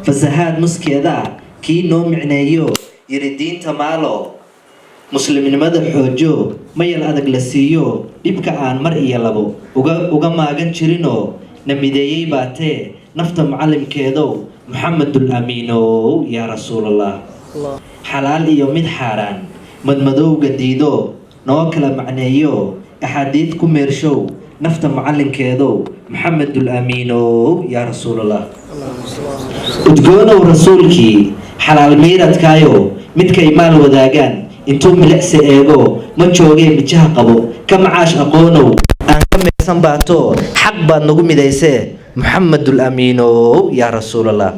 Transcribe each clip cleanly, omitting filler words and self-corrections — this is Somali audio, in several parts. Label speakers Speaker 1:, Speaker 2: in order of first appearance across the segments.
Speaker 1: fasahaad nuskeeda kii noo micneeyo yiri diinta maalo muslimnimada xoojo mayal adag la siiyo dhibka aan mar iyo labo uga maagan jirinoo namideeyay baatee nafta mucallimkeedow muxamedul amiinow yaa rasuulallah xalaal iyo mid xaaraan madmadowga diido noo kala macneeyo axaadiid ku meershow nafta mucallinkeedow muxamedul amiinow yaa rasuulallah udgoonow rasuulkii xalaal miiradkaayo midkay maal wadaagaan intuu milicsi eego ma joogee mijaha qabo ka macaash aqoonow aan ka meersan baato xaq baad nagu midaysee muxamedul amiinow yaa rasuulallah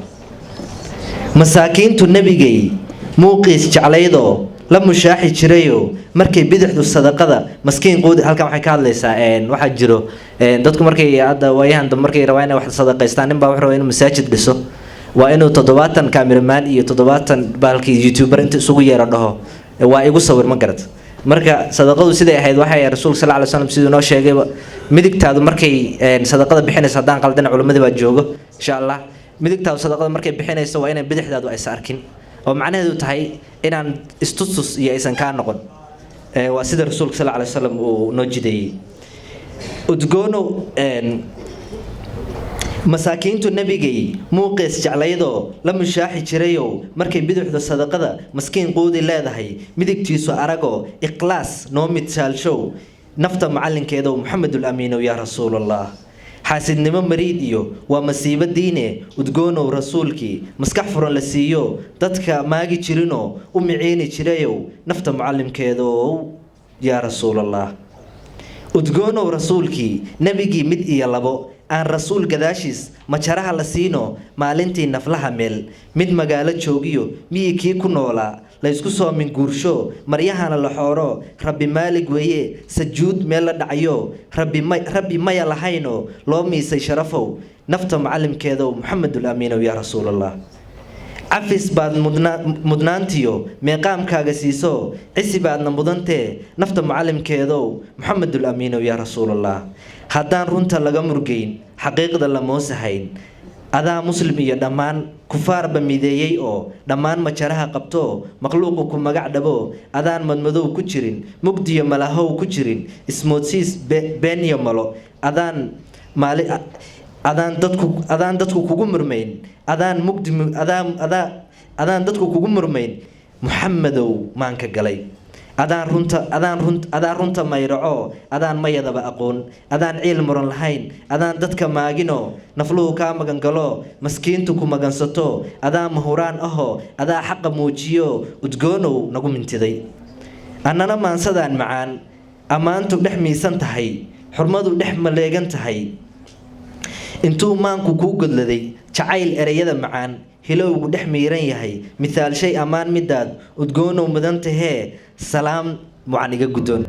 Speaker 1: masaakiintu nebigay muuqiis jeclaydoo la mushaaxi jirayo markay bidixdu sadaqada maskiin quudi halkan waxay ka hadlaysaa waxaa jiro dadku markay hadda waayahan dambe markay rabaan inay wax sadaqaystaan nin baa wuxuu rabaa inuu masaajid dhiso waa inuu 70 cameraman iyo 70 baalkii youtuber inta isugu yeero dhaho waa igu sawir ma garad marka sadaqadu siday ahayd waxay rasuulka sallallahu alayhi wasallam sidoo noo sheegay midigtaadu markay sadaqada bixinayso hadaan qaldan culimadii baa joogo insha Allah midigtaadu sadaqada markay bixinayso waa inay bidixdaadu ay saarkin oo macnaheedu tahay inaan istustus iyo aysan ka noqon waa sida rasuulka sallallahu alayhi wasallam uu noo jideeyay udgoono masaakiintu nabigay muuqees jeclaydoo la mushaaxi jirayo markay bidixdu sadaqada maskiin quudi leedahay midigtiisu arago ikhlaas noo midsaalshow nafta mucallinkeedow muxamedul amiinow yaa rasuulallah xaasidnimo mariid iyo waa masiibo diine udgoonow rasuulkii maskax furan la siiyo dadka maagi jirinoo u miciini jirayow nafta mucallimkeedow yaa rasuulallah udgoonow rasuulkii nabigii mid iyo labo aan rasuul gadaashiis majaraha la siino maalintii naflaha meel mid magaalo joogiyo miyikii ku noolaa la isku soo min guursho maryahana la xooro rabbi maalig weeye sajuud meel la dhacayo rabbi maya lahayno loo miisay sharafow nafta mucallimkeedow muxamedul amiinow yaa rasuulallah cafis baad mudnaantiyo meeqaamkaaga siiso cisi baadna mudantee nafta mucallimkeedow muxamedul amiinow yaa rasuulallah haddaan runta laga murgayn xaqiiqda la moosahayn adaa muslim iyo dhammaan kufaarba mideeyey oo dhammaan majaraha qabto makhluuqu ku magac dhabo adaan madmadow ku jirin mugdiyo malahow ku jirin ismoodsiis beeniyo malo adaan dadku kugu murmayn adaan dadku kugu murmayn muxamedow maanka galay adaan runta mayraco adaan mayadaba aqoon adaan ciil muran lahayn adaan dadka maagino nafluhu kaa magan galo maskiintu ku magansato adaan mahuraan aho adaa xaqa muujiyo udgoonow nagu mintiday annana maansadaan macaan ammaantu dhex miisan tahay xurmadu dhex maleegan tahay intuu maanku kuu godladay jacayl ereyada macaan hilowgu dhex miiran yahay mithaal shay ammaan midaad udgoonow mudan tahee salaam mucaniga guddoon